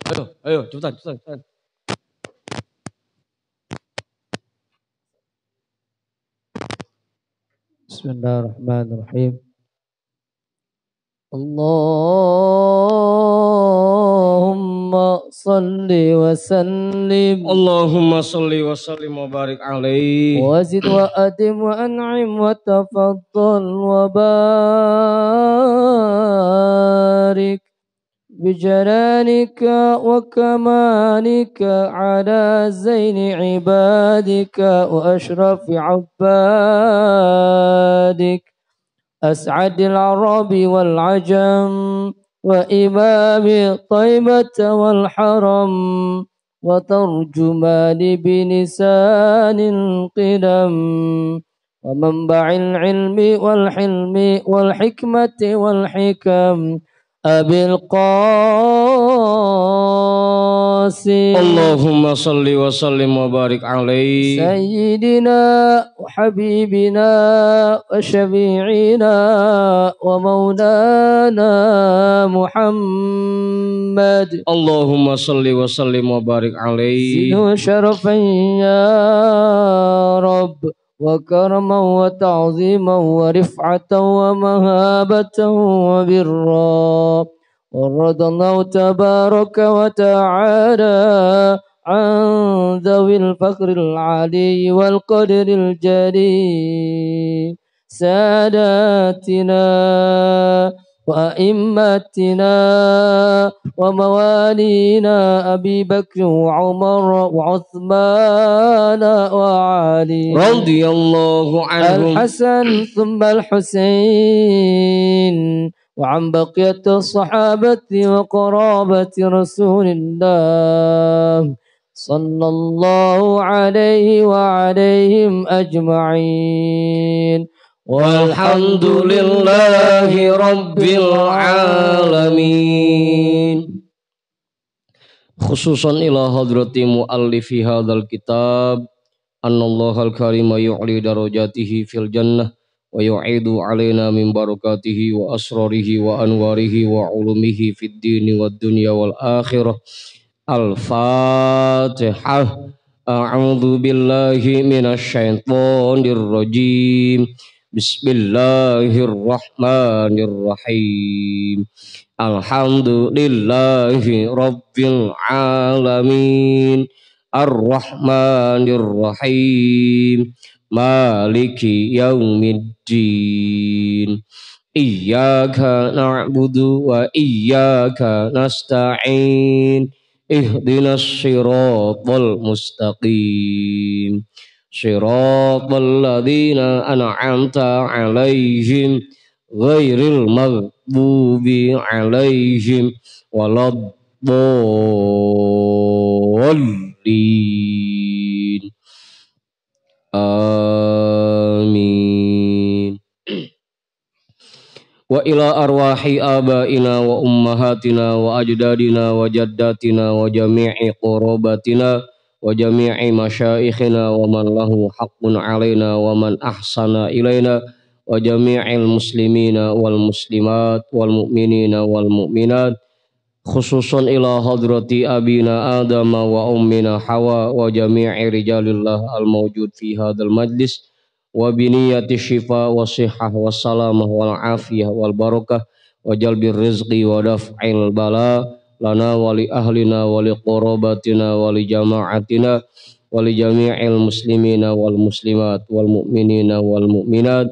Ayo, cepetan. Bismillahirrahmanirrahim. Allahumma salli wa sallim. Allahumma salli wa sallim wa barik alaihi. Wa zid wa adim wa an'im wa tafaddal wa barik بجلالك وكمالك على زين عبادك وأشرف عبادك أسعد العرب والعجم وإمام طيبة والحرم وترجمان بلسان القدم ومنبع العلم والحلم والحكمة والحكم أبي القاسم اللهم صل وسلم وبارك عليه سيدنا وحبيبنا وشفيعنا ومولانا محمد اللهم صل وسلم وبارك عليه زده شرفا يا رب وكرما وتعظيما ورفعة ومهابة وبرا ورضى الله تبارك وتعالى عن ذوي الفخر العلي والقدر الجليل ساداتنا وأئمتنا وموالينا أبي بكر وعمر وعثمان وعلي رضي الله عنهم الحسن ثم الحسين وعن بقية الصحابة وقرابة رسول الله صلى الله عليه وعليهم أجمعين والحمد لله رب العالمين خصوصا إلى حضرة مؤلف هذا الكتاب أن الله الكريم يعلي درجاته في الجنة ويعيد علينا من بركاته وأسراره وأنواره وعلومه في الدين والدنيا والآخرة الفاتحة أعوذ بالله من الشيطان الرجيم بسم الله الرحمن الرحيم الحمد لله رب العالمين الرحمن الرحيم مالك يوم الدين إياك نعبد وإياك نستعين اهدنا الصراط المستقيم صراط الذين أنعمت عليهم غير المغضوب عليهم ولا الضالين آمين وإلى أرواح آبائنا وأمهاتنا وأجدادنا وجداتنا وجميع قراباتنا وجميع مشايخنا ومن له حق علينا ومن أحسن إلينا وجميع المسلمين والمسلمات والمؤمنين والمؤمنات خصوصا إلى حضرة أبينا آدم وأمنا حواء وجميع رجال الله الموجود في هذا المجلس وبنية الشفاء والصحة والسلامة والعافية والبركة وجلب الرزق ودفع البلاء لنا ولأهلنا ولقرابتنا ولجماعتنا ولجميع المسلمين والمسلمات والمؤمنين والمؤمنات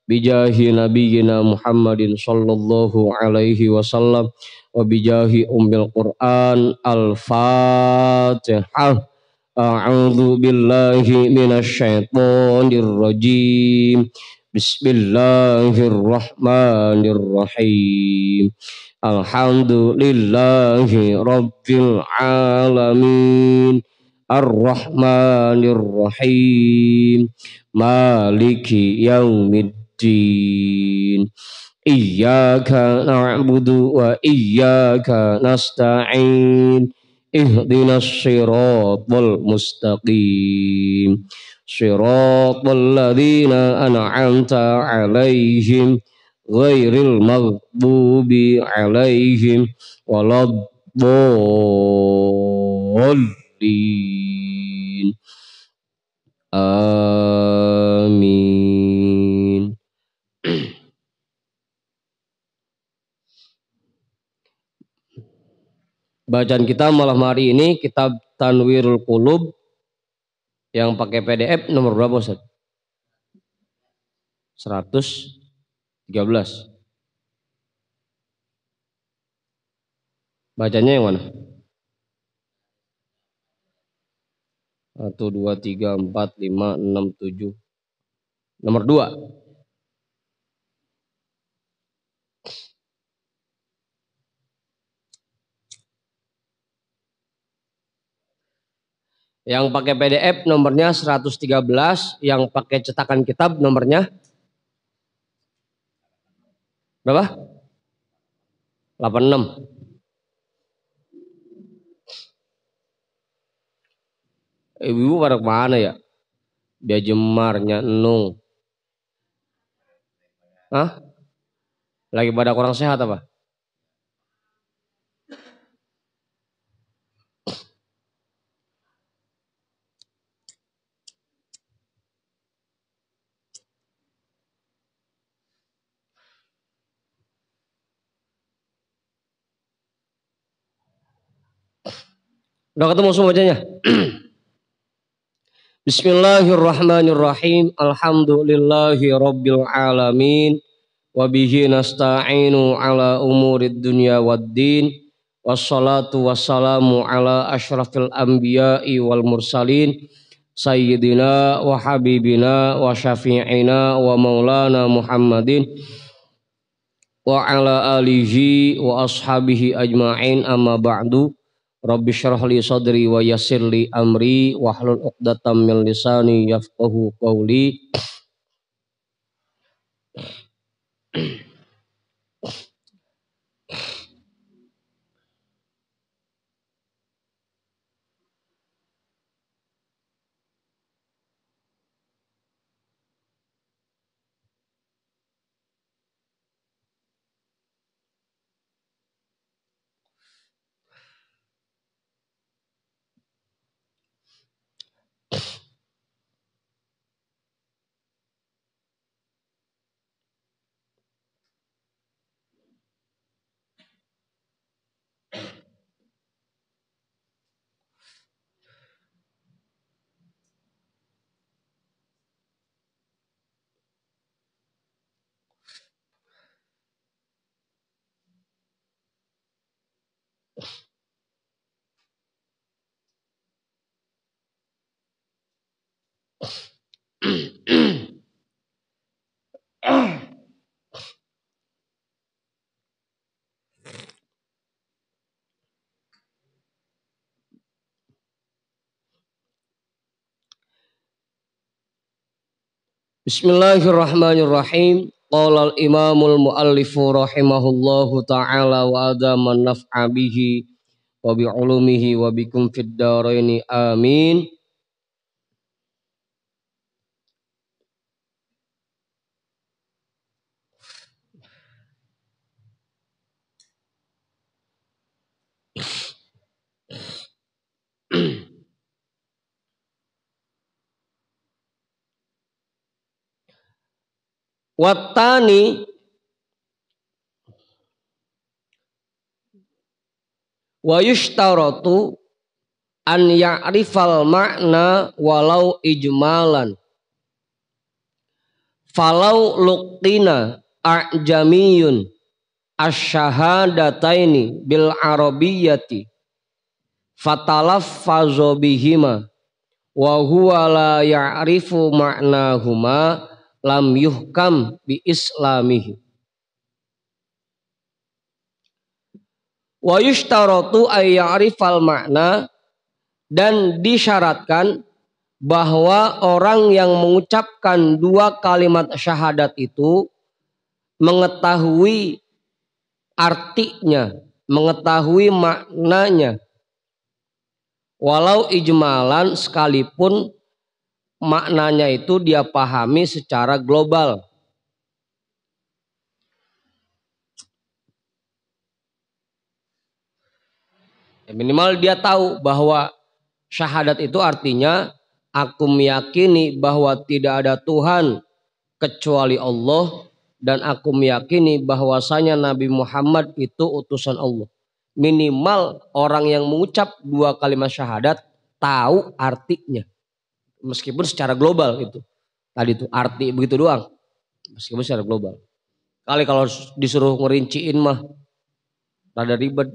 بجاه نبينا محمد صلى الله عليه وسلم وبجاه أم القرآن الفاتحة أعوذ بالله من الشيطان الرجيم بسم الله الرحمن الرحيم الحمد لله رب العالمين الرحمن الرحيم مالك يوم الدين إياك نعبد وإياك نستعين اهدنا الصراط المستقيم صراط الذين أنعمت عليهم غير المغضوب عليهم ولا الضالين Bacaan kita malam hari ini kitab Tanwirul Qulub yang pakai PDF nomor berapa Ustaz? 113. Bacanya yang mana? 1, 2, 3, 4, 5, 6, 7. Nomor 2. Yang pakai PDF nomornya 113, yang pakai cetakan kitab nomornya berapa? 86. Ibu pada kemana ya? Dia jemarnya enung. Hah? Lagi pada kurang sehat apa? Udah ketemu semua bacanya? Bismillahirrahmanirrahim. Alhamdulillahi rabbil alamin. Wabihi nasta'inu ala umurid dunya waddin. Wassalatu wassalamu ala ashrafil anbiya'i wal mursalin. Sayyidina wa habibina wa syafi'ina wa maulana Muhammadin. Wa ala alihi wa ashabihi ajma'in amma ba'du. Rabbi syrah li sadri wa yassir li amri wahlul 'uqdatam min lisani yafqahu qawli. Bismillahirrahmanirrahim. Qala al-imamul muallifu rahimahullahu ta'ala wa adaman naf'a bihi wa bi'ulumihi wa bikum fid daraini amin. Wattani wa yushtaratu an ya'rifal ma'na walau ijmalan. Falau luqtina a'jamiyun asyhadataini bil arabiyyati fatalaffazu bihima wa huwa la ya'rifu ma'nahuma lam yuhkam bi islamihi. Wa yushtaratu ay ya'rifal makna, dan disyaratkan bahwa orang yang mengucapkan dua kalimat syahadat itu mengetahui artinya, mengetahui maknanya, walau ijmalan, sekalipun maknanya itu dia pahami secara global. Minimal dia tahu bahwa syahadat itu artinya aku meyakini bahwa tidak ada Tuhan kecuali Allah, dan aku meyakini bahwasanya Nabi Muhammad itu utusan Allah. minimal orang yang mengucap dua kalimat syahadat tahu artinya. Meskipun secara global itu. Tadi itu arti begitu doang. Meskipun secara global. Kali kalau disuruh ngerinciin mah rada ribet.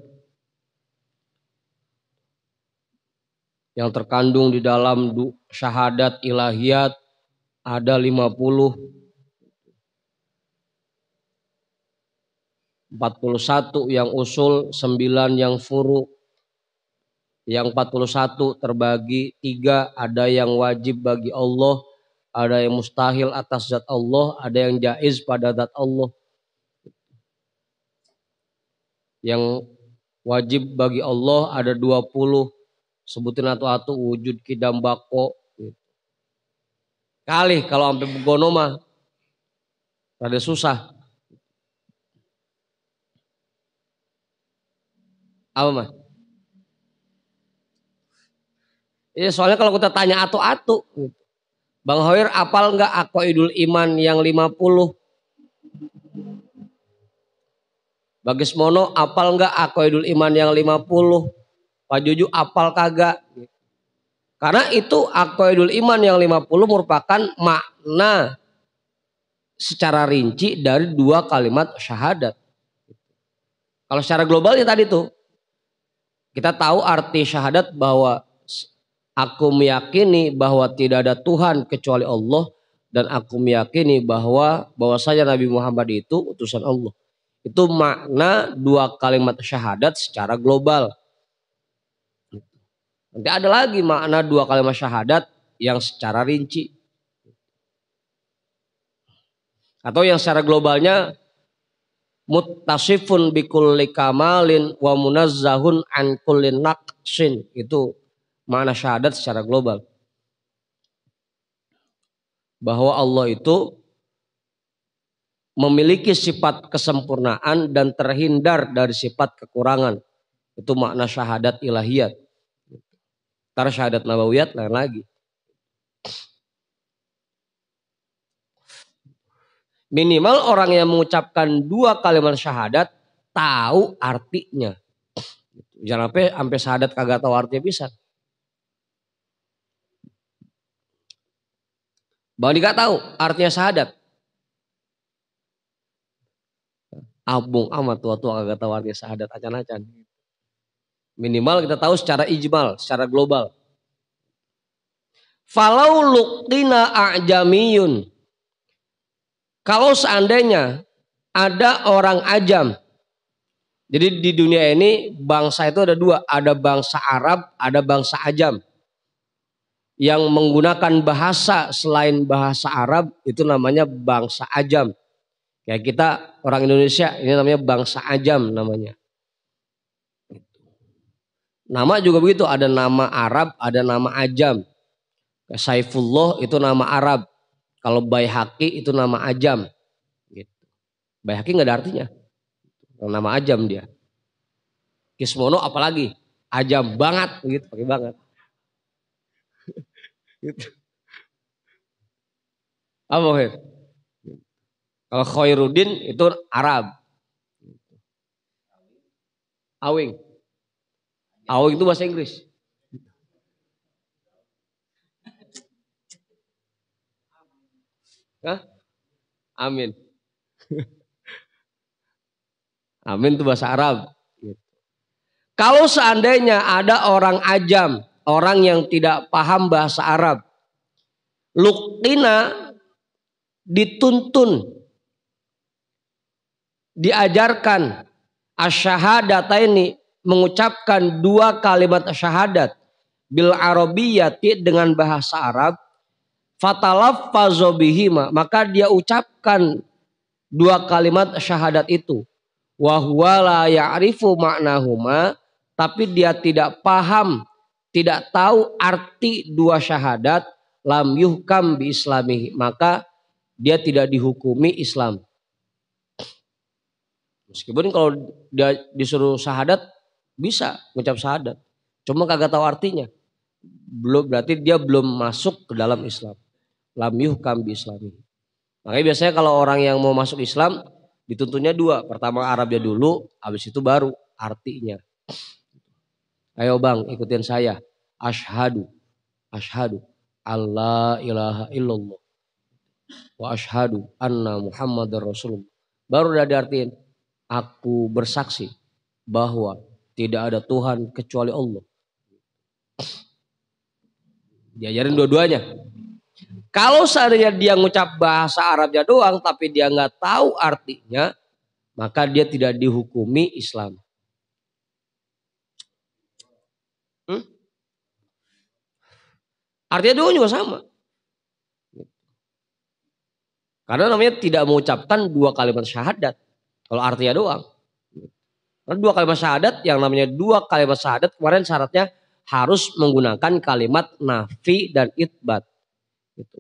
Yang terkandung di dalam syahadat ilahiyat ada 50. 41 yang usul, 9 yang furu. Yang 41 terbagi 3, ada yang wajib bagi Allah, ada yang mustahil atas zat Allah, ada yang jaiz pada zat Allah. Yang wajib bagi Allah ada 20. Sebutin atu-atu wujud kidam bako. Kali kalau sampai begono mah rada susah. Apa mah? Ya soalnya kalau kita tanya atu-atu. Bang Hoir apal nggak Aqaidul Iman yang 50? Bagus Mono apal nggak Aqaidul Iman yang 50? Pak Juju apal kagak? Karena itu Aqaidul Iman yang 50 merupakan makna secara rinci dari dua kalimat syahadat. Kalau secara globalnya tadi tuh kita tahu arti syahadat bahwa aku meyakini bahwa tidak ada Tuhan kecuali Allah dan aku meyakini bahwasanya Nabi Muhammad itu utusan Allah. Itu makna dua kalimat syahadat secara global. Nanti ada lagi makna dua kalimat syahadat yang secara rinci. Atau yang secara globalnya muttasifun bikulli kamalin wa munazzahun an kulli naqsin. Itu makna syahadat secara global. Bahwa Allah itu memiliki sifat kesempurnaan dan terhindar dari sifat kekurangan. Itu makna syahadat ilahiyat. Ntar syahadat nabawiyat lain lagi. Minimal orang yang mengucapkan dua kalimat syahadat tahu artinya. Jangan sampai syahadat kagak tahu artinya bisa. Bang Dika tahu artinya syahadat. Abung amat tua-tua kagak tahu artinya syahadat acan-acan. Minimal kita tahu secara ijmal, secara global. Falau luqina a'jamiyun. Kalau seandainya ada orang ajam. Jadi di dunia ini bangsa itu ada dua. Ada bangsa Arab, ada bangsa ajam. Yang menggunakan bahasa selain bahasa Arab itu namanya bangsa ajam. Kayak kita orang Indonesia ini namanya bangsa ajam namanya. Nama juga begitu, ada nama Arab, ada nama ajam. Saifullah itu nama Arab. Kalau Baihaqi itu nama ajam. Gitu. Baihaqi nggak ada artinya. Nama ajam dia. Kismono apalagi ajam banget, gitu pakai banget. Gitu. Apa Khir? Kalau Khairuddin itu Arab. Awing. Awing itu bahasa Inggris. Hah? Amin. Amin itu bahasa Arab. Kalau seandainya ada orang ajam, orang yang tidak paham bahasa Arab, luqina dituntun, diajarkan asyhadataini, mengucapkan dua kalimat syahadat bil arabiyyati dengan bahasa Arab, fatalaffazu bihima, maka dia ucapkan dua kalimat syahadat itu. Wa huwa la ya'rifu ma'nahuma, tapi dia tidak paham, tidak tahu arti dua syahadat, lam yuhkam bi islamihi, maka dia tidak dihukumi Islam. Meskipun kalau dia disuruh syahadat bisa mengucap syahadat, cuma kagak tahu artinya. Belum, berarti dia belum masuk ke dalam Islam. Lam yuhkam bi islamihi. Makanya biasanya kalau orang yang mau masuk Islam dituntunnya dua. Pertama Arabnya dulu, habis itu baru artinya. Ayo bang, ikutin saya. Ashhadu, ashhadu, alla ilaha illallah, wa ashhadu anna Muhammadar Rasulullah. Baru udah diartiin, aku bersaksi bahwa tidak ada Tuhan kecuali Allah. Diajarin dua-duanya. Kalau seandainya dia ngucap bahasa Arabnya doang, tapi dia nggak tahu artinya, maka dia tidak dihukumi Islam. Artinya doang juga sama. Karena namanya tidak mengucapkan dua kalimat syahadat. Kalau artinya doang. Karena dua kalimat syahadat, yang namanya dua kalimat syahadat, kemarin syaratnya harus menggunakan kalimat nafi dan itsbat.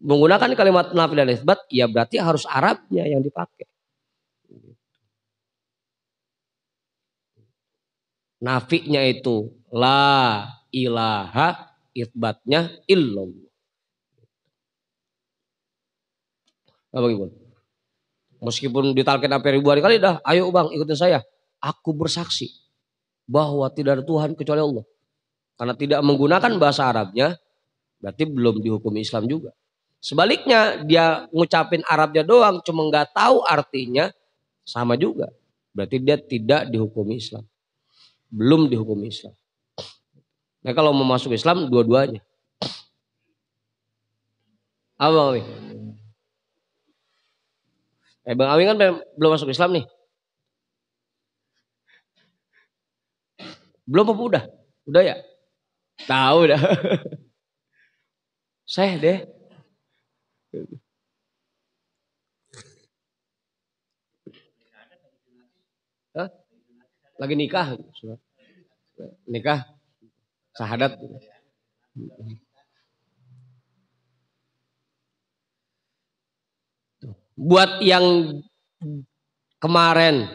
Menggunakan kalimat nafi dan itsbat, ya berarti harus Arabnya yang dipakai. Nafinya itu la ilaha, itsbatnya illallah. Apa gimana? Meskipun ditalkin sampai ribuan kali dah, ayo bang ikutin saya. Aku bersaksi bahwa tidak ada Tuhan kecuali Allah. Karena tidak menggunakan bahasa Arabnya, berarti belum dihukum Islam juga. Sebaliknya dia ngucapin Arabnya doang, cuma nggak tahu artinya, sama juga. Berarti dia tidak dihukum Islam. Belum dihukum Islam. Nah kalau mau masuk Islam, dua-duanya. Apa Bang Awi? Bang Awi kan belum masuk Islam nih. Belum apa udah? Udah ya? Tahu dah. Saya deh. Hah? Lagi nikah. Nikah. Syahadat. Buat yang kemarin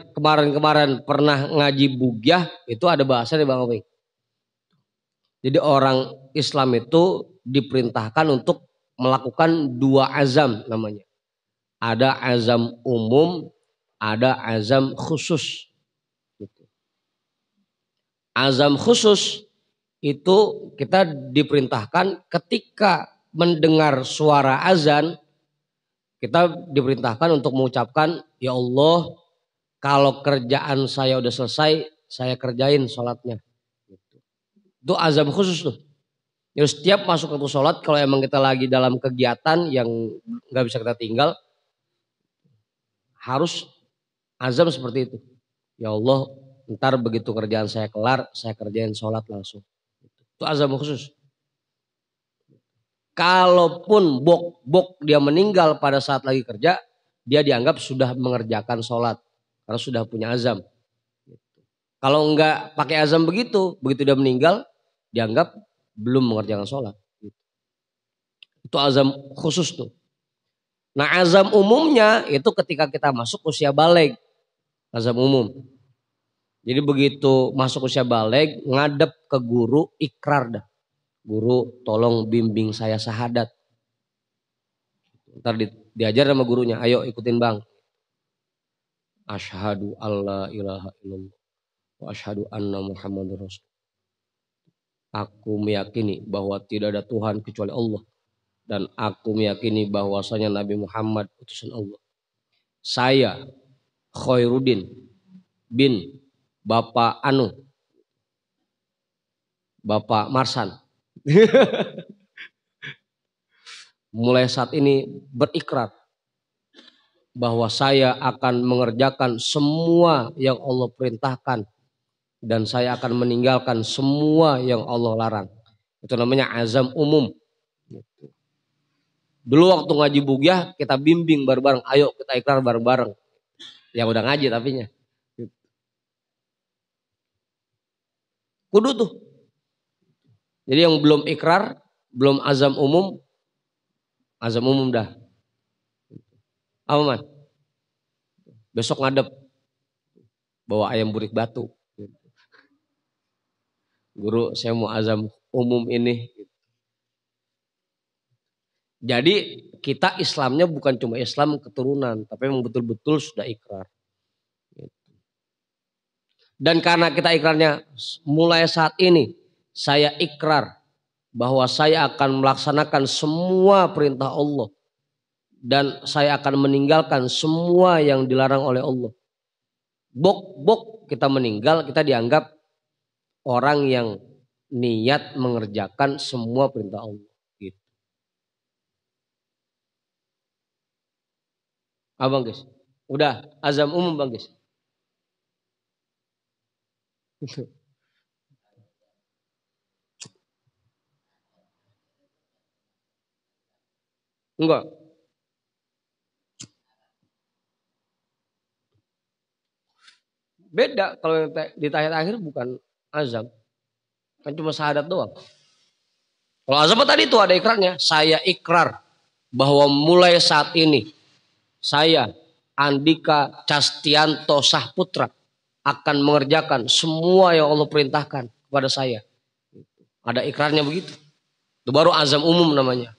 pernah ngaji bugyah, itu ada bahasa nih Bang Opi. Jadi orang Islam itu diperintahkan untuk melakukan dua azam namanya. Ada azam umum, ada azam khusus. Azam khusus itu kita diperintahkan ketika mendengar suara azan, kita diperintahkan untuk mengucapkan, ya Allah, kalau kerjaan saya udah selesai, saya kerjain sholatnya. Itu azam khusus tuh. Jadi setiap masuk ke sholat, kalau emang kita lagi dalam kegiatan yang nggak bisa kita tinggal, harus azam seperti itu. Ya Allah, ntar begitu kerjaan saya kelar, saya kerjain sholat langsung. Itu azam khusus. Kalaupun bok dia meninggal pada saat lagi kerja, dia dianggap sudah mengerjakan sholat. Karena sudah punya azam. Kalau enggak pakai azam begitu dia meninggal, dianggap belum mengerjakan sholat. Itu azam khusus tuh. Nah azam umumnya itu ketika kita masuk usia baligh. Azam umum. Jadi begitu masuk usia baligh, ngadep ke guru, ikrar dah. Guru tolong bimbing saya syahadat. Ntar diajar sama gurunya, ayo ikutin bang. Asyhadu alla ilaha illallah wa asyhadu anna Muhammadar Rasul. Aku meyakini bahwa tidak ada Tuhan kecuali Allah. Dan aku meyakini bahwasanya Nabi Muhammad utusan Allah. Saya Khairuddin bin Bapak Anu, Bapak Marsan. Mulai saat ini berikrar bahwa saya akan mengerjakan semua yang Allah perintahkan dan saya akan meninggalkan semua yang Allah larang. Itu namanya azam umum. Dulu waktu ngaji bugyah kita bimbing bareng-bareng, ayo kita ikrar bareng-bareng. Yang udah ngaji tapinya. Kudu tuh. Jadi yang belum ikrar, belum azam umum dah. Apa man? Besok ngadep bawa ayam burik batu. Guru saya mau azam umum ini. Jadi kita Islamnya bukan cuma Islam keturunan, tapi memang betul-betul sudah ikrar. Dan karena kita ikrarnya mulai saat ini saya ikrar bahwa saya akan melaksanakan semua perintah Allah dan saya akan meninggalkan semua yang dilarang oleh Allah. Bok kita meninggal, kita dianggap orang yang niat mengerjakan semua perintah Allah. Gitu. Abang guys, udah azam umum bang guys. Enggak. Beda kalau di tahiyat akhir bukan azam. Kan cuma syahadat doang. Kalau azam tadi itu ada ikrarnya. Saya ikrar bahwa mulai saat ini saya Andika Castianto Sahputra akan mengerjakan semua yang Allah perintahkan kepada saya. Ada ikrarnya begitu. Itu baru azam umum namanya.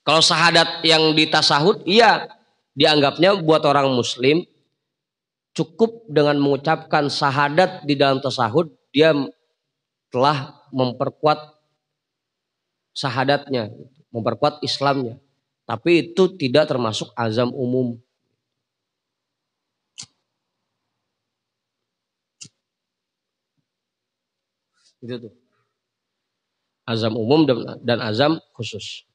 Kalau syahadat yang di tasahud, iya dianggapnya buat orang muslim cukup dengan mengucapkan syahadat di dalam tasahud, dia telah memperkuat syahadatnya, memperkuat Islamnya. Tapi itu tidak termasuk azam umum. Itu tuh. Azam umum dan azam khusus.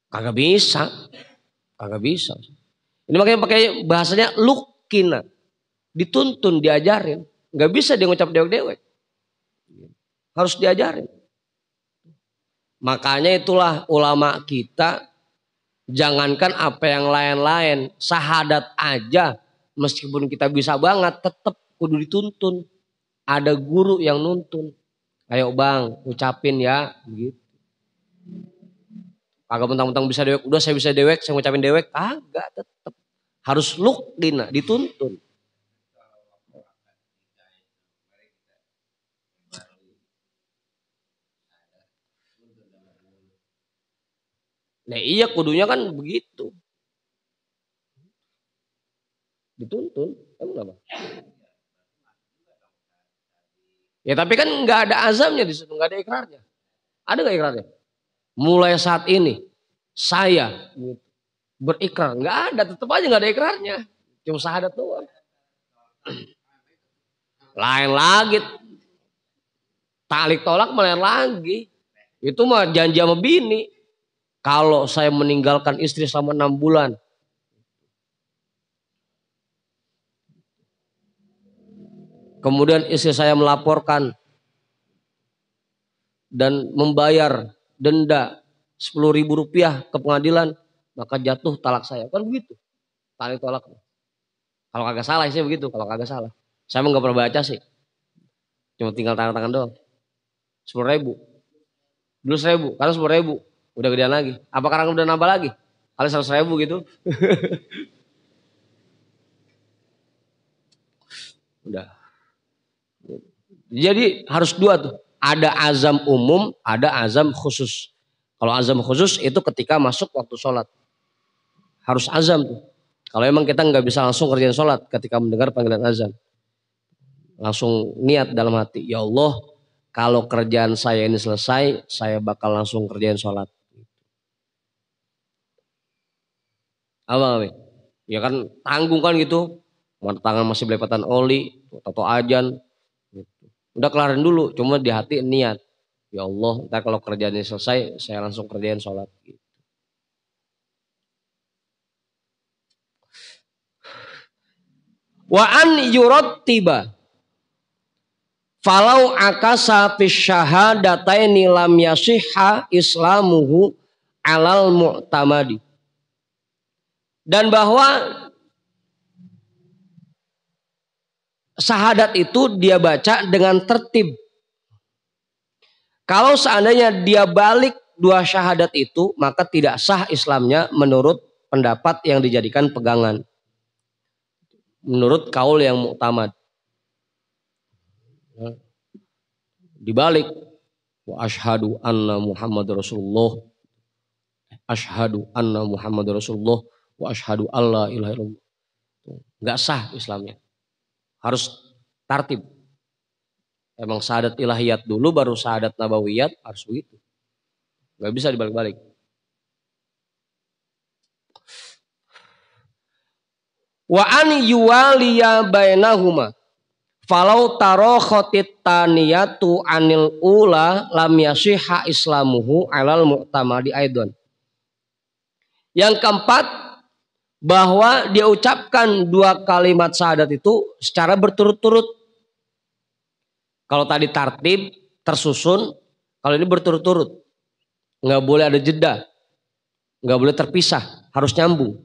Kagak bisa. Kagak bisa. Ini makanya pakai bahasanya lukina. Dituntun, diajarin. Gak bisa dia ngucap dewek-dewek. Harus diajarin. Makanya itulah ulama kita, jangankan apa yang lain-lain, syahadat aja meskipun kita bisa banget tetap kudu dituntun. Ada guru yang nuntun. Ayo bang, ucapin ya, begitu. Kagak mentang-mentang bisa dewek, udah saya bisa dewek, saya ngucapin dewek, kagak, tetap harus lukdina, dituntun. Nah iya kudunya kan begitu. Dituntun, emang apa? Ya tapi kan nggak ada azamnya di situ, nggak ada ikrarnya. Ada nggak ikrarnya? Mulai saat ini saya berikrar, nggak ada, tetap aja nggak ada ikrarnya, cuma syahadat doang. Lain lagi, talik tolak lain lagi. Itu mah janji sama bini. Kalau saya meninggalkan istri selama 6 bulan, kemudian istri saya melaporkan dan membayar denda 10.000 rupiah ke pengadilan, maka jatuh talak saya. Kan begitu. Talik tolak. Kalau kagak salah sih begitu. Kalau kagak salah. Saya nggak pernah baca sih. Cuma tinggal tangan-tangan doang. 10.000. Dulu 1.000. Karena 10.000. Udah gedean lagi. Apa sekarang udah nambah lagi? Kali 100.000 gitu. Udah. Jadi harus dua tuh. Ada azam umum, ada azam khusus. Kalau azam khusus itu ketika masuk waktu sholat. Harus azam tuh. Kalau emang kita nggak bisa langsung kerjain sholat ketika mendengar panggilan azan. Langsung niat dalam hati. Ya Allah, kalau kerjaan saya ini selesai, saya bakal langsung kerjain sholat. Apa? Ya kan tanggung kan gitu. Tangan masih belepatan oli, atau ajan. Gitu. Udah kelarin dulu, cuma di hati niat. Ya Allah, ntar kalau kerjaan ini selesai, saya langsung kerjain sholat. Gitu. Wa an yurattiba falau akasa fi syahadataini lam yasihha islamuhu alal mu'tamadi. Dan bahwa syahadat itu dia baca dengan tertib. Kalau seandainya dia balik dua syahadat itu, maka tidak sah Islamnya menurut pendapat yang dijadikan pegangan. Menurut kaul yang mu'tamad. Dibalik wa asyhadu anna Muhammad Rasulullah, asyhadu anna Muhammad Rasulullah, wa asyhadu alla ilaha illallah. Enggak sah Islamnya. Harus tartib. Emang syahadat ilahiyat dulu baru syahadat nabawiyat, harus begitu. Enggak bisa dibalik-balik. Wa an yuwaliya bainahuma falau tarokhotit taniyatu anil ula lam yasihha islamuhu alal mu'tamadi aidon. Yang keempat, bahwa dia ucapkan dua kalimat syahadat itu secara berturut-turut. Kalau tadi tartib tersusun, kalau ini berturut-turut. Nggak boleh ada jeda, nggak boleh terpisah, harus nyambung.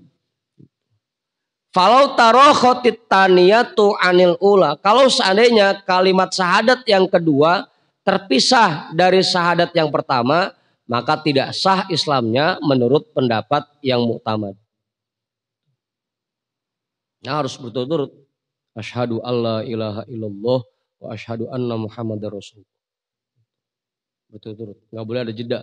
Falau tarokhotit taniyatu anil ula. Kalau seandainya kalimat syahadat yang kedua terpisah dari syahadat yang pertama, maka tidak sah Islamnya menurut pendapat yang mu'tamad. Nah, harus berturut-turut. Asyhadu alla ilaha illallah wa asyhadu anna Muhammadar Rasulullah. Berturut-turut. Nggak boleh ada jeda.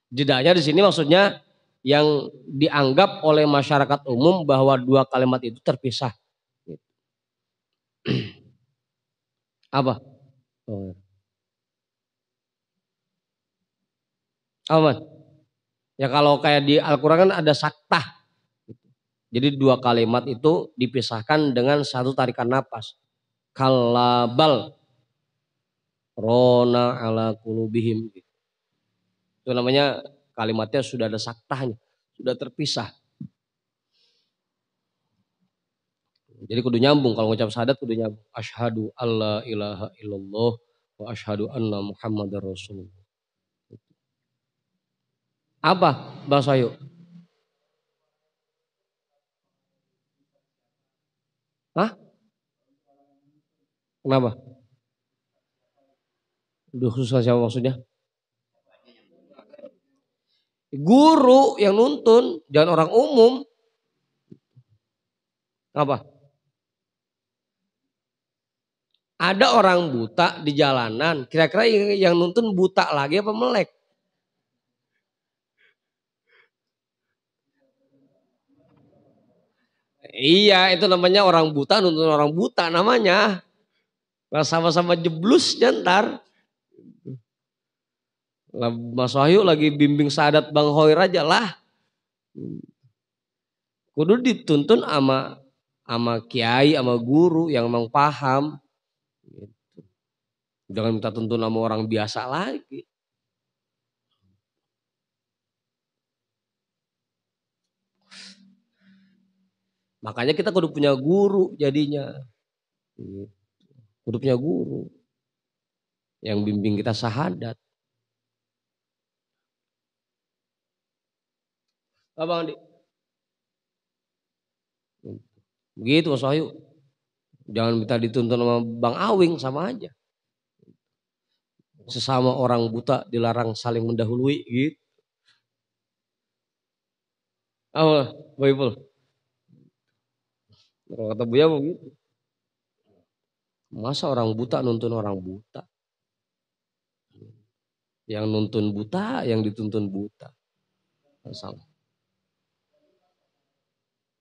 Jedanya di sini maksudnya yang dianggap oleh masyarakat umum bahwa dua kalimat itu terpisah. Apa? Oh. Apa? Ya kalau kayak di Al-Quran kan ada saktah. Jadi dua kalimat itu dipisahkan dengan satu tarikan napas. Kalabal rona ala kulubihim. Itu namanya kalimatnya sudah ada saktahnya. Sudah terpisah. Jadi kudu nyambung. Kalau ngucap syahadat kudu nyambung. Asyhadu alla ilaha illallah wa asyhadu anna Muhammadar Rasulullah. Apa bahasa yuk? Hah? Kenapa? Udah susah siapa maksudnya? Guru yang nuntun, jangan orang umum. Apa? Ada orang buta di jalanan. Kira-kira yang nuntun buta lagi apa melek? Iya, itu namanya orang buta nuntun orang buta namanya. Nah, sama-sama jeblus ntar. Mas Wahyu lagi bimbing syahadat Bang Hoir aja lah. Kudu dituntun sama kiai, sama guru yang memang paham. Jangan minta tuntun sama orang biasa lagi. Makanya kita kudu punya guru jadinya. Kudu punya guru yang bimbing kita syahadat. Bang Andi. Begitu Mas Wahyu. Jangan minta dituntun sama Bang Awing, sama aja. Sesama orang buta dilarang saling mendahului gitu. Apa? Baipul. Kalau kata Buya begitu. Masa orang buta nuntun orang buta? Yang nuntun buta, yang dituntun buta. Salah.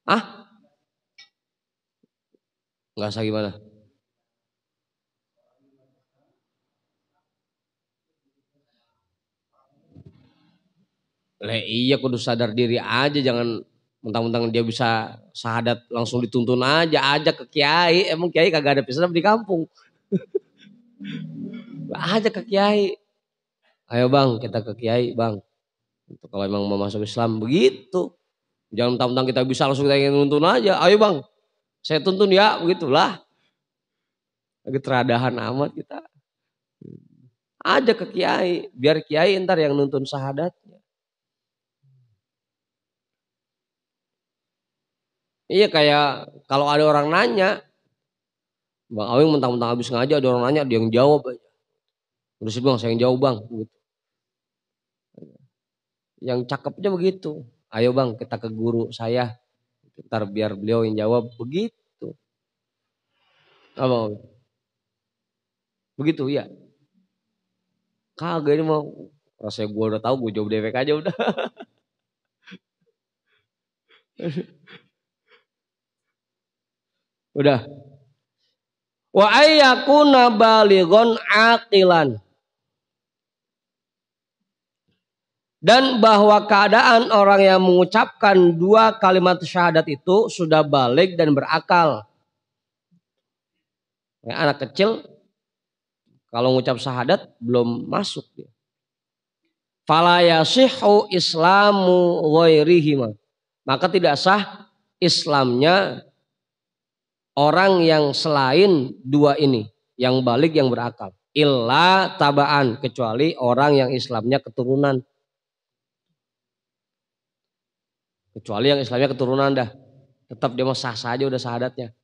Ah? Nggak sah gimana? Iya kudu sadar diri aja, jangan mentang-mentang dia bisa syahadat langsung dituntun aja, ajak ke kiai. Emang kiai kagak ada pisah di kampung. Ajak ke kiai. Ayo bang, kita ke kiai bang. Kalau emang mau masuk Islam begitu. Jangan mentang-mentang kita bisa langsung kita ingin nuntun aja. Ayo bang, saya tuntun ya, begitulah. Lagi teradahan amat kita. Ajak ke kiai, biar kiai ntar yang nuntun syahadatnya. Iya kayak kalau ada orang nanya, Bang Awing mentang-mentang habis ngaji ada orang nanya, dia yang jawab aja. Udah sih bang, saya yang jawab bang. Gitu. Yang cakepnya begitu. Ayo bang, kita ke guru saya. Ntar biar beliau yang jawab. Begitu. Apa? Begitu ya. Kagak ini mau Rasanya gue udah tahu, gue jawab dewek aja udah. Udah. Wa ayyakuna balighon aqilan. Dan bahwa keadaan orang yang mengucapkan dua kalimat syahadat itu sudah balik dan berakal. Ya, anak kecil kalau mengucap syahadat belum masuk dia. Fala yasihhu islamu ghairihima. Maka tidak sah Islamnya orang yang selain dua ini, yang balik yang berakal. Illa tabaan, kecuali orang yang Islamnya keturunan. Kecuali yang Islamnya keturunan dah. Tetap dia mau sah saja udah syahadatnya.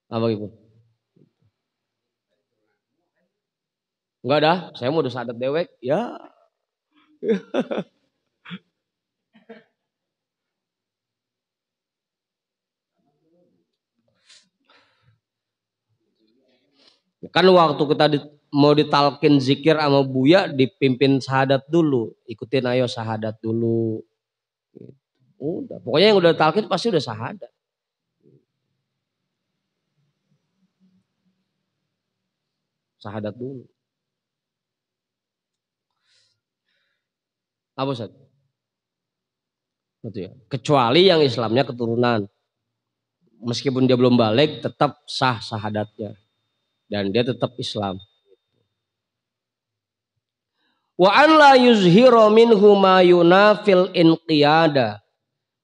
Apa ibu? Enggak dah, saya mau udah syahadat dewek. Ya. Kan waktu kita mau ditalkin zikir sama Buya, dipimpin syahadat dulu. Ikutin ayo syahadat dulu. Udah, pokoknya yang udah talkin pasti udah syahadat. Syahadat dulu. Apa Ustaz? Betul ya. Kecuali yang Islamnya keturunan. Meskipun dia belum balik, tetap sah syahadatnya. Dan dia tetap Islam. Wa an la yuzhira minhu ma yunafil inqiyada.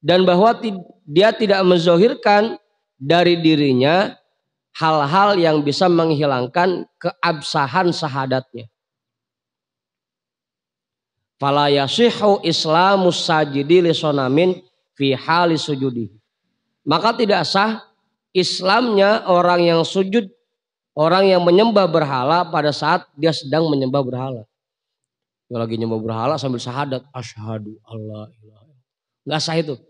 Dan bahwa dia tidak menzohirkan dari dirinya hal-hal yang bisa menghilangkan keabsahan syahadatnya. Fala yasihhu islamus sajidi li sonamin fi hali sujudi. Maka tidak sah Islamnya orang yang sujud, orang yang menyembah berhala pada saat dia sedang menyembah berhala. Dia lagi nyembah berhala sambil syahadat, asyhadu alla ilaha illallah. Enggak sah itu.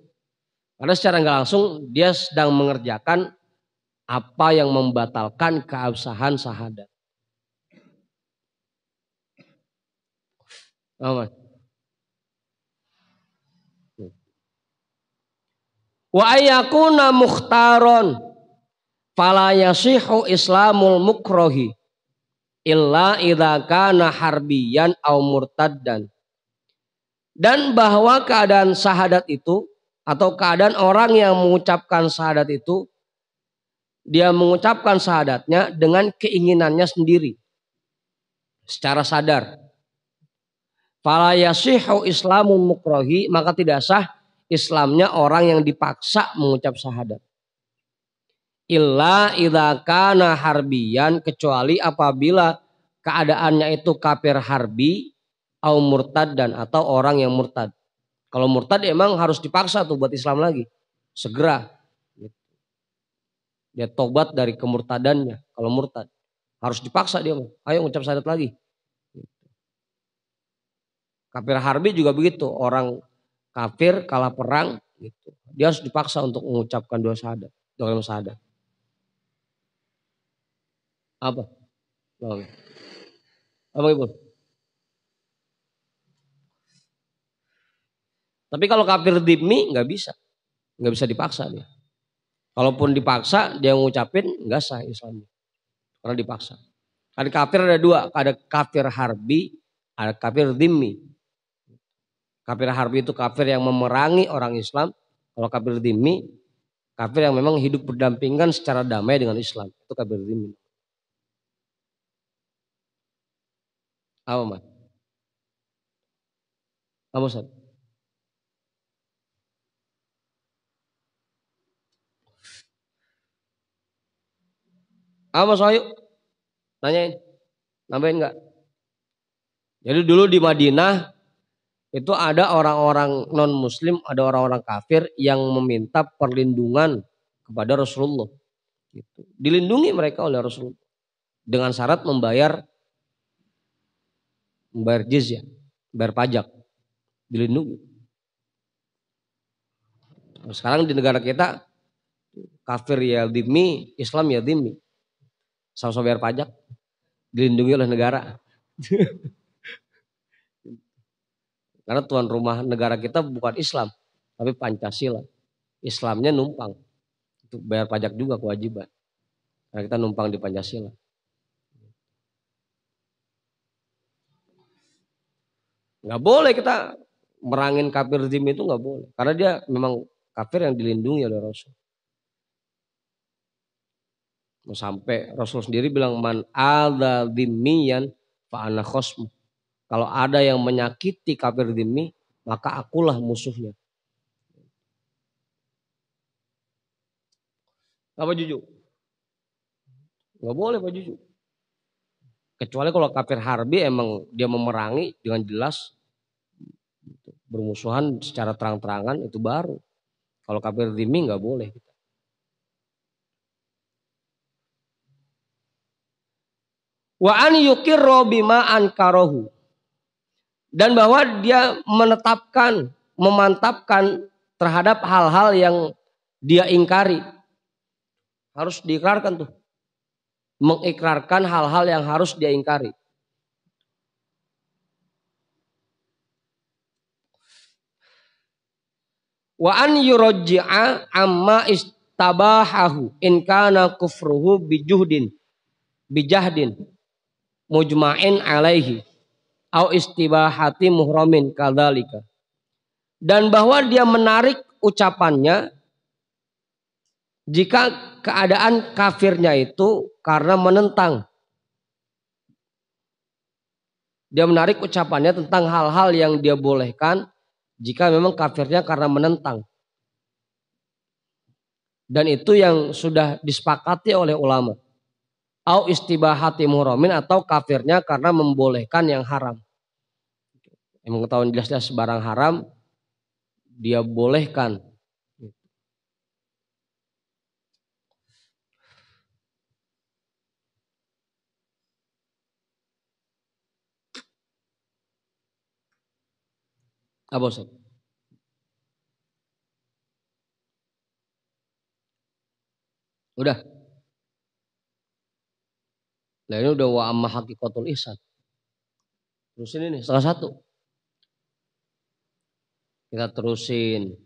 Karena secara enggak langsung dia sedang mengerjakan apa yang membatalkan keabsahan syahadat. Aman. Wa ayyakuna mukhtaron fala yasihu islamul mukrohi illa idza kana harbiyan au murtaddan. Dan bahwa keadaan syahadat itu atau keadaan orang yang mengucapkan syahadat itu, dia mengucapkan syahadatnya dengan keinginannya sendiri secara sadar. Fala yasihu islamul mukrohi, maka tidak sah Islamnya orang yang dipaksa mengucap syahadat. Illa idza kana harbiyan, kecuali apabila keadaannya itu kafir harbi au murtaddan, atau orang yang murtad. Kalau murtad emang harus dipaksa tuh buat Islam lagi. Segera. Dia tobat dari kemurtadannya. Kalau murtad harus dipaksa dia. Ayo ngucap syahadat lagi. Kafir harbi juga begitu. Orang kafir kalah perang gitu. Dia harus dipaksa untuk mengucapkan dua syahadat, dua kalimat syahadat. Apa? Apa Ibu? Tapi kalau kafir dhimmi nggak bisa dipaksa dia. Kalaupun dipaksa dia ngucapin nggak sah Islamnya, karena dipaksa. Ada kafir ada dua, ada kafir harbi, ada kafir dhimmi. Kafir harbi itu kafir yang memerangi orang Islam. Kalau kafir dhimmi, kafir yang memang hidup berdampingan secara damai dengan Islam. Itu kafir dhimmi. Apa Mas? Apa Ustaz? Apa Mas Wahyu? Nanyain. Nambahin enggak? Jadi dulu di Madinah itu ada orang-orang non muslim, ada orang-orang kafir yang meminta perlindungan kepada Rasulullah. Gitu. Dilindungi mereka oleh Rasulullah dengan syarat membayar jizyah, bayar pajak, dilindungi. Sekarang di negara kita kafir ya dhimmi, Islam ya dhimmi, sama-sama bayar pajak, dilindungi oleh negara. Karena tuan rumah negara kita bukan Islam, tapi Pancasila. Islamnya numpang. Itu bayar pajak juga kewajiban. Karena kita numpang di Pancasila. Nggak boleh kita merangin kafir zimmi itu nggak boleh. Karena dia memang kafir yang dilindungi oleh Rasul. Sampai Rasul sendiri bilang man adza zimmiyan fa ana khosmu. Kalau ada yang menyakiti kafir zimmi, maka akulah musuhnya. Apa jujur? Nggak boleh Pak Juju. Kecuali kalau kafir harbi emang dia memerangi dengan jelas bermusuhan secara terang-terangan itu baru. Kalau kafir zimmi nggak boleh. Wa an yukirro bima ankarohu. Dan bahwa dia menetapkan, memantapkan terhadap hal-hal yang dia ingkari. Harus diikrarkan tuh. Mengikrarkan hal-hal yang harus dia ingkari. Wa an yurajji'a amma istabahahu in kana kufruhu bijahdin mujma'in alaihi au istibahati muhramin kadzalika. Dan bahwa dia menarik ucapannya jika keadaan kafirnya itu karena menentang. Dia menarik ucapannya tentang hal-hal yang dia bolehkan jika memang kafirnya karena menentang. Dan itu yang sudah disepakati oleh ulama. Au istibahati muhramin atau kafirnya karena membolehkan yang haram. Yang mengetahui jelas-jelas barang haram dia bolehkan. Apa Ustaz? Udah. Nah ini udah wa amma haqiqatul ihsan. Terusin ini salah satu. Kita terusin.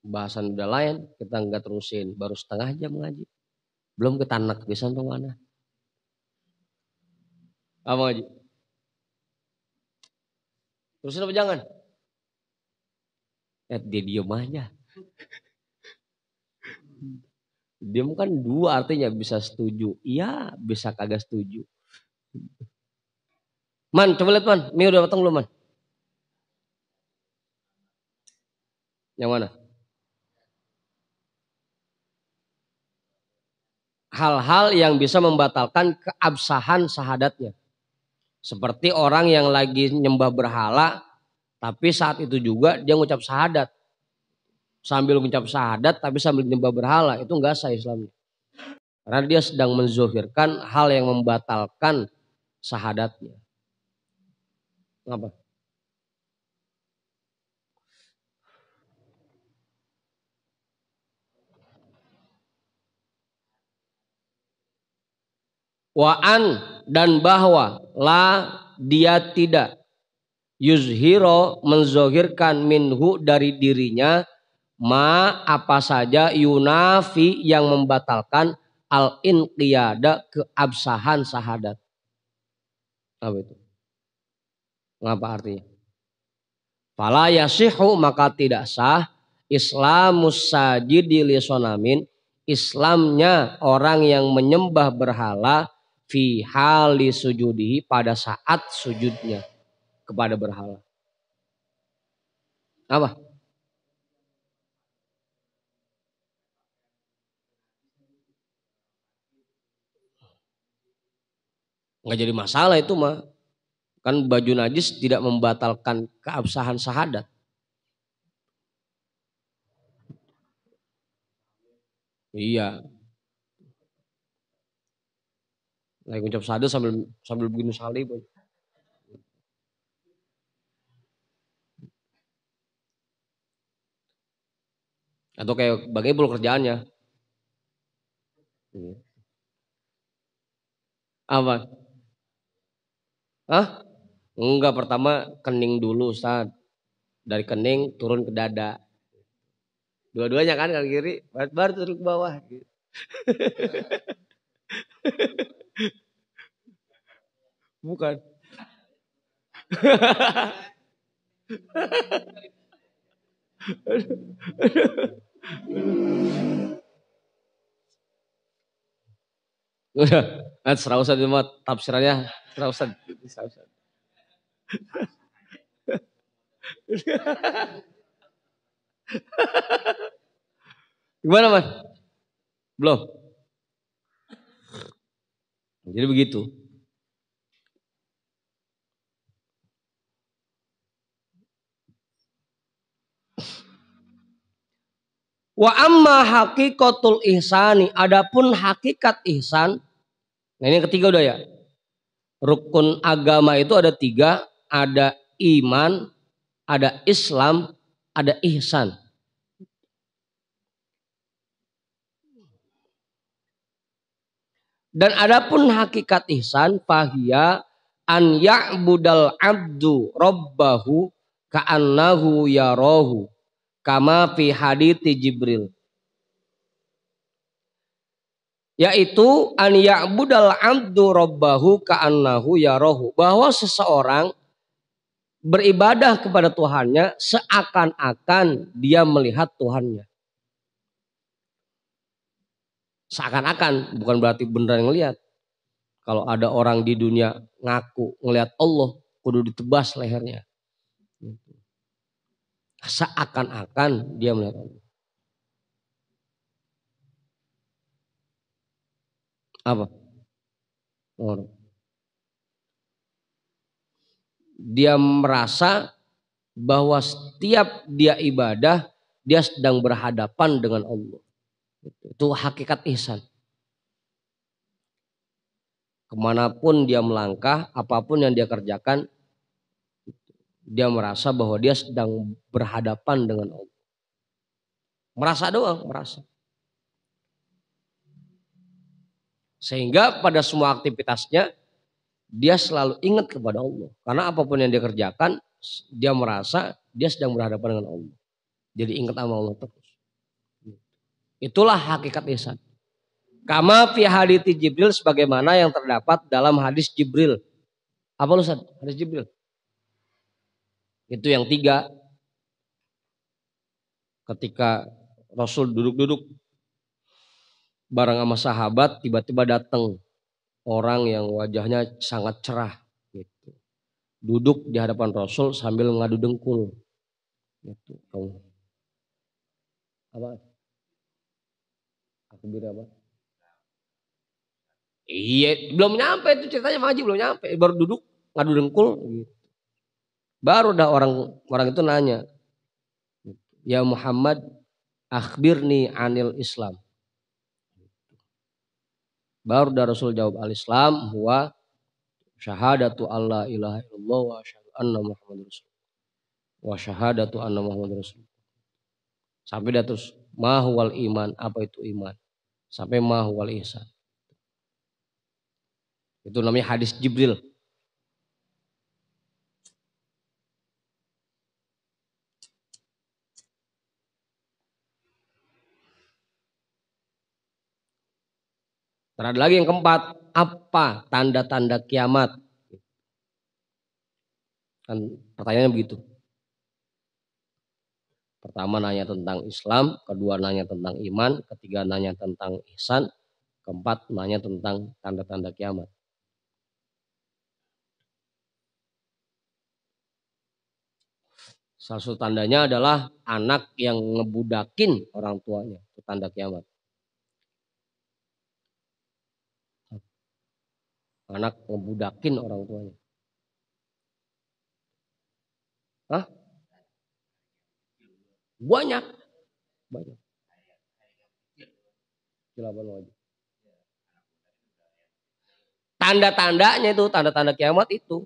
Bahasan udah lain, kita nggak terusin. Baru setengah jam ngaji. Belum kita anak bisa tuh mana. Apa ngaji? Terusin apa jangan? Dia diem aja. Diem kan dua artinya bisa setuju. Iya, bisa kagak setuju. Man, coba lihat man. Mie udah matang belum man? Yang mana? Hal-hal yang bisa membatalkan keabsahan sahadatnya. Seperti orang yang lagi nyembah berhala, tapi saat itu juga dia ngucap syahadat. Sambil ngucap syahadat, tapi sambil nyembah berhala. Itu enggak sah Islamnya. Karena dia sedang menzohirkan hal yang membatalkan syahadatnya. Kenapa? Wa'an dan bahwa dia tidak yuzhiro menzohirkan minhu dari dirinya apa saja yunafi yang membatalkan al inqiyada keabsahan syahadat. Apa itu? Ngapa artinya? Fala yasihu maka tidak sah islamus sajidi li sonamin Islamnya orang yang menyembah berhala fi hali sujudihi pada saat sujudnya kepada berhala. Apa? Nggak jadi masalah itu mah. Kan baju najis tidak membatalkan keabsahan syahadat. Iya. Lagi ngucap syahadat sambil begini salib. Atau kayak bagaimana kerjaannya. Apa? Hah? Enggak, pertama kening dulu Ustaz. Dari kening turun ke dada. Dua-duanya kan kaki kiri, baru turun ke bawah. Bukan. Udah, kan serausan itu mah tafsirannya serausan. Serausan. Gimana Mas? Belum. Jadi begitu. Wa amma hakikatul ihsani, adapun hakikat ihsan. Nah ini yang ketiga udah ya. Rukun agama itu ada tiga, ada iman, ada Islam, ada ihsan. Dan adapun hakikat ihsan fahiya an ya'budal abdu rabbahu ka'annahu yarahu kama fi hadithi Jibril. Yaitu an ya'budal abdu rabbahu ka'annahu yarahu, bahwa seseorang beribadah kepada Tuhannya seakan-akan dia melihat Tuhannya. Seakan-akan, bukan berarti beneran ngelihat. Kalau ada orang di dunia ngaku ngelihat Allah, kudu ditebas lehernya. Seakan-akan dia melihat Allah. Apa? Orang. Dia merasa bahwa setiap dia ibadah, dia sedang berhadapan dengan Allah. Itu hakikat ihsan. Kemanapun dia melangkah, apapun yang dia kerjakan, dia merasa bahwa dia sedang berhadapan dengan Allah. Merasa doang, merasa. Sehingga pada semua aktivitasnya, dia selalu ingat kepada Allah. Karena apapun yang dia kerjakan, dia merasa dia sedang berhadapan dengan Allah. Jadi ingat sama Allah terus. Itulah hakikat ihsan. Kama fi hadithi Jibril, sebagaimana yang terdapat dalam hadis Jibril. Apa lu Ustaz? Hadis Jibril. Itu yang tiga. Ketika Rasul duduk-duduk bareng sama sahabat, tiba-tiba datang orang yang wajahnya sangat cerah. Gitu. Duduk di hadapan Rasul sambil ngadu dengkul. Gitu. Apa? Aku bilang apa? Iya, belum nyampe itu ceritanya Maji, belum nyampe. Baru duduk ngadu dengkul. Gitu. Baru dah orang itu nanya, ya Muhammad, akhbirni anil Islam. Baru dah Rasul jawab, al-Islam huwa syahadatu alla ilaha illallah wa asyhadu anna Muhammadar Rasulullah. Wa syahadatu anna Muhammadar Rasulullah. Sampai dah terus, ma huwal iman, apa itu iman? Sampai ma huwal ihsan. Itu namanya hadis Jibril. Terus ada lagi yang keempat, apa tanda-tanda kiamat? Kan pertanyaannya begitu. Pertama nanya tentang Islam, kedua nanya tentang iman, ketiga nanya tentang ihsan, keempat nanya tentang tanda-tanda kiamat. Salah satu tandanya adalah anak yang ngebudakin orang tuanya. Itu tanda kiamat. Anak ngebudakin orang tuanya. Hah? Banyak. Banyak. Tanda-tandanya itu, tanda-tanda kiamat itu.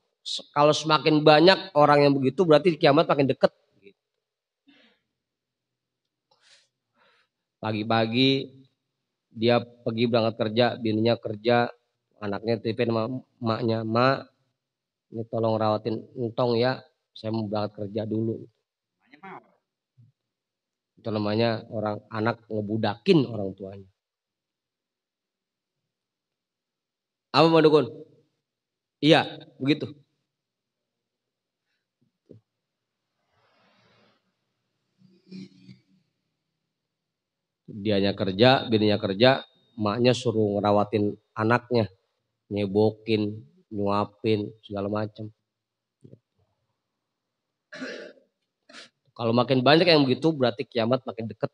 Kalau semakin banyak orang yang begitu, berarti kiamat makin dekat. Pagi-pagi dia pergi berangkat kerja, bininya kerja, anaknya telepon sama emaknya, mak Ini tolong rawatin entong ya, saya mau berangkat kerja dulu. Itu namanya orang anak ngebudakin orang tuanya. Apa Pak Dukun? Iya, begitu. Dianya kerja, bininya kerja, emaknya suruh ngerawatin anaknya, nyebokin, nyuapin, segala macam. Kalau makin banyak yang begitu, berarti kiamat makin dekat.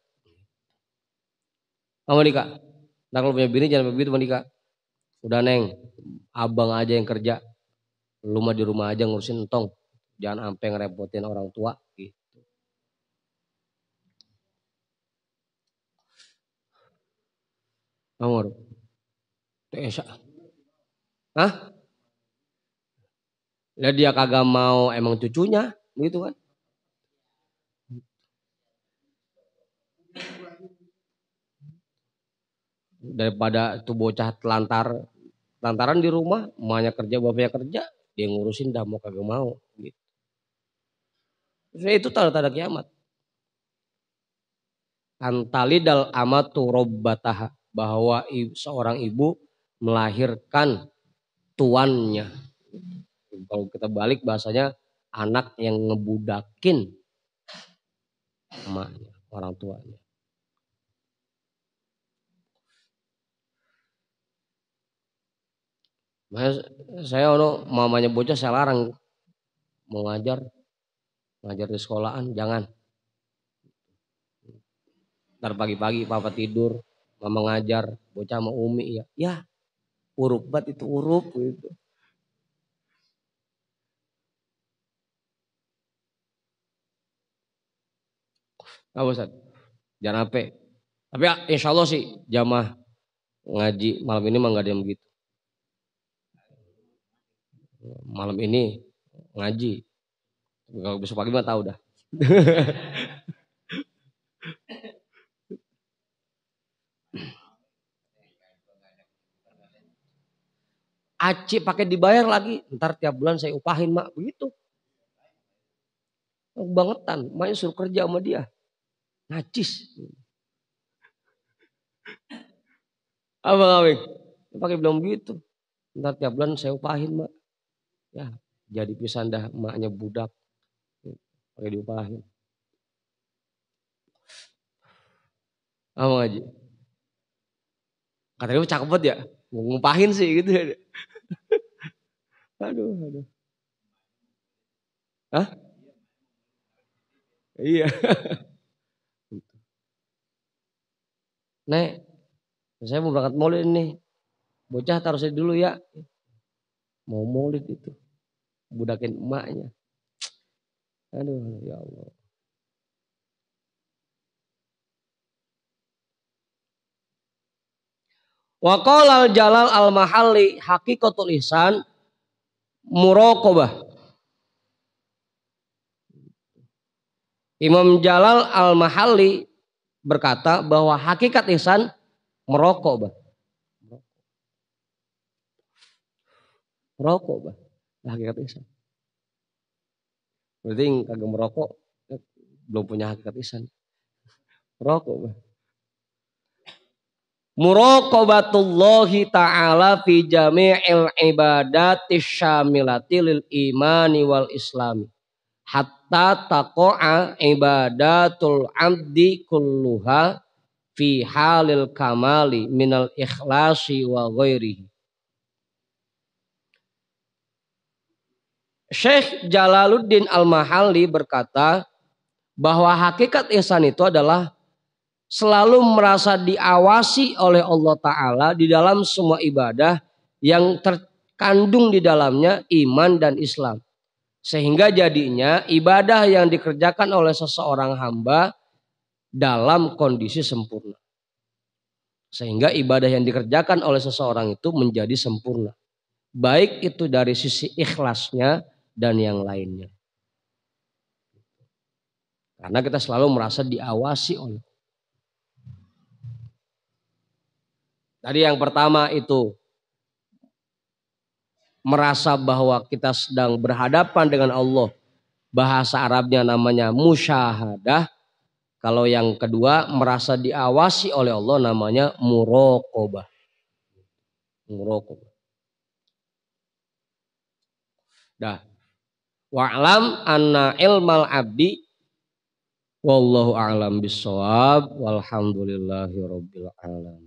Sama Dika, nah kalau punya bini jangan begitu Dika. Udah Neng, abang aja yang kerja, lu mah di rumah aja ngurusin entong, jangan sampai ngerepotin orang tua. Gitu. Nomor, Esa, hah? Lah dia kagak mau emang cucunya, gitu kan? Daripada tuh bocah telantaran di rumah, emaknya kerja, bapaknya kerja, dia ngurusin dah mau kagak mau. Gitu. Itu tanda-tanda kiamat. Antalidal amatu robbataha, bahwa seorang ibu melahirkan tuannya. Kalau kita balik bahasanya anak yang ngebudakin emaknya, orang tuanya. Saya mamanya bocah saya larang mengajar, ngajar di sekolahan, jangan. Ntar pagi-pagi papa tidur, mama ngajar, bocah sama umi ya. Ya, urup banget itu urup gitu. Apa Ustaz? Jangan apa. Tapi insya Allah sih jamaah ngaji malam ini mah nggak ada yang begitu. Malam ini ngaji. Kalau besok pagi mah tahu dah. Aci pakai dibayar lagi, ntar tiap bulan saya upahin mak, begitu. Bangetan, maknya suruh kerja sama dia. Najis. Abang Awing, pakai bilang begitu. Ntar tiap bulan saya upahin mak. Ya, jadi pisan dah maknya budak. Pakai diupahin. Abang Haji. Katanya cakep banget ya. Mau ngupahin sih gitu. Aduh, aduh. Hah? Iya. Nek, saya mau berangkat maulid nih. Bocah taruh saya dulu ya. Mau maulid itu. Budakin emaknya. Aduh, ya Allah. Wa qala al-Jalal al-Mahalli haqiqatul ihsan muraqabah. Imam Jalal al-Mahalli berkata bahwa hakikat ihsan merokok, merokok, hakikat ihsan. Berarti yang kagak merokok belum punya hakikat ihsan. Merokok, muraqabatullahi ta'ala fi jami'il ibadati syamilati lil imani wal islami hatta taqa'a ibadatul abdi kulluha fi halil kamali minal ikhlasi wa ghairihi. Syekh Jalaluddin Al-Mahalli berkata bahwa hakikat ihsan itu adalah selalu merasa diawasi oleh Allah Ta'ala di dalam semua ibadah yang terkandung di dalamnya iman dan Islam. Sehingga jadinya ibadah yang dikerjakan oleh seseorang hamba dalam kondisi sempurna. Sehingga ibadah yang dikerjakan oleh seseorang itu menjadi sempurna. Baik itu dari sisi ikhlasnya dan yang lainnya. Karena kita selalu merasa diawasi oleh. Tadi yang pertama itu merasa bahwa kita sedang berhadapan dengan Allah. Bahasa Arabnya namanya musyahadah. Kalau yang kedua merasa diawasi oleh Allah namanya muraqabah. Muraqabah. Dah. Wa'lam anna ilmal abdi wallahu a'lam bissawab walhamdulillahi rabbil alamin.